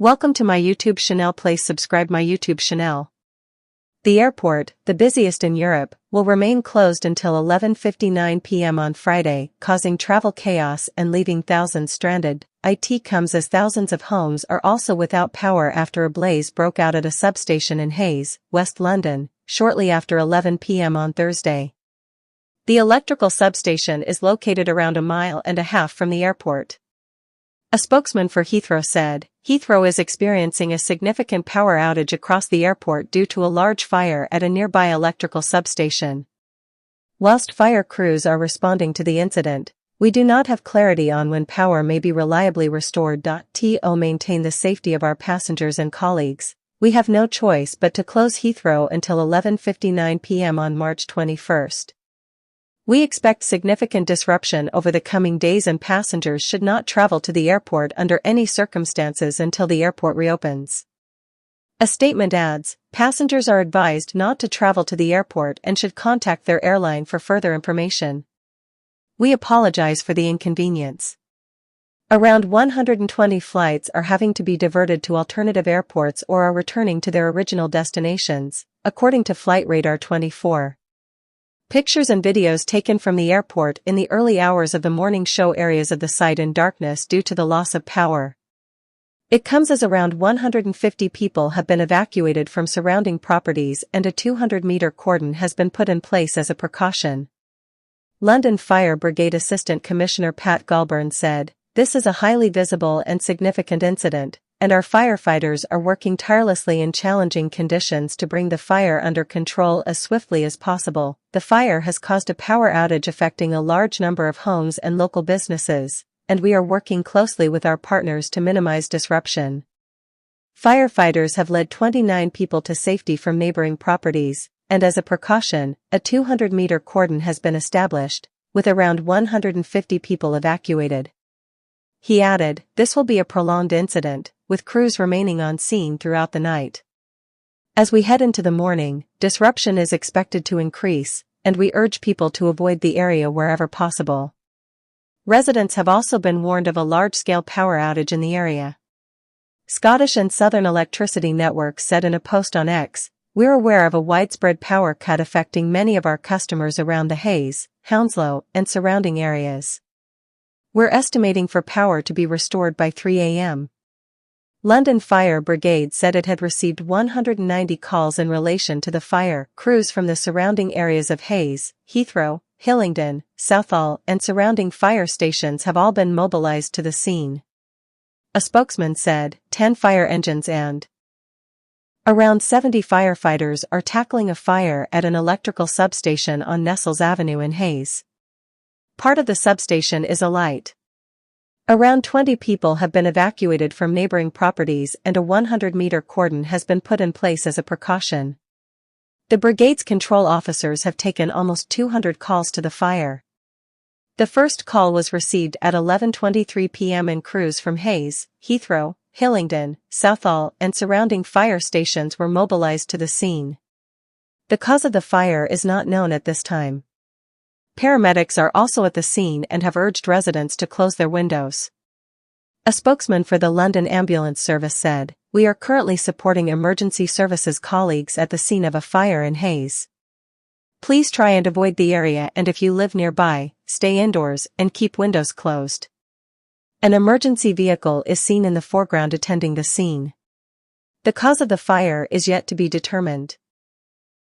Welcome to my YouTube channel. Please subscribe my YouTube channel. The airport, the busiest in Europe, will remain closed until 11:59 p.m. on Friday, causing travel chaos and leaving thousands stranded. It comes as thousands of homes are also without power after a blaze broke out at a substation in Hayes, West London, shortly after 11 p.m. on Thursday. The electrical substation is located around 1.5 miles from the airport. A spokesman for Heathrow said, Heathrow is experiencing a significant power outage across the airport due to a large fire at a nearby electrical substation. Whilst fire crews are responding to the incident, we do not have clarity on when power may be reliably restored. To maintain the safety of our passengers and colleagues, we have no choice but to close Heathrow until 11:59 p.m. on March 21st. We expect significant disruption over the coming days and passengers should not travel to the airport under any circumstances until the airport reopens. A statement adds, passengers are advised not to travel to the airport and should contact their airline for further information. We apologize for the inconvenience. Around 120 flights are having to be diverted to alternative airports or are returning to their original destinations, according to Flight Radar 24. Pictures and videos taken from the airport in the early hours of the morning show areas of the site in darkness due to the loss of power. It comes as around 150 people have been evacuated from surrounding properties and a 200-meter cordon has been put in place as a precaution. London Fire Brigade Assistant Commissioner Pat Galburn said, "This is a highly visible and significant incident, and our firefighters are working tirelessly in challenging conditions to bring the fire under control as swiftly as possible. The fire has caused a power outage affecting a large number of homes and local businesses, and we are working closely with our partners to minimize disruption." Firefighters have led 29 people to safety from neighboring properties, and as a precaution, a 200-meter cordon has been established, with around 150 people evacuated. He added, "This will be a prolonged incident, with crews remaining on scene throughout the night. As we head into the morning, disruption is expected to increase, and we urge people to avoid the area wherever possible." Residents have also been warned of a large-scale power outage in the area. Scottish and Southern Electricity Networks said in a post on X, "We're aware of a widespread power cut affecting many of our customers around the Hayes, Hounslow, and surrounding areas. We're estimating for power to be restored by 3 a.m. London Fire Brigade said it had received 190 calls in relation to the fire. Crews from the surrounding areas of Hayes, Heathrow, Hillingdon, Southall, and surrounding fire stations have all been mobilized to the scene. A spokesman said, 10 fire engines and around 70 firefighters are tackling a fire at an electrical substation on Nestles Avenue in Hayes. Part of the substation is alight. Around 20 people have been evacuated from neighboring properties and a 100-meter cordon has been put in place as a precaution. The brigade's control officers have taken almost 200 calls to the fire. The first call was received at 11:23 p.m. and crews from Hayes, Heathrow, Hillingdon, Southall, and surrounding fire stations were mobilized to the scene. The cause of the fire is not known at this time. Paramedics are also at the scene and have urged residents to close their windows. A spokesman for the London Ambulance Service said, "We are currently supporting emergency services colleagues at the scene of a fire in Hayes. Please try and avoid the area, and if you live nearby, stay indoors and keep windows closed." An emergency vehicle is seen in the foreground attending the scene. The cause of the fire is yet to be determined.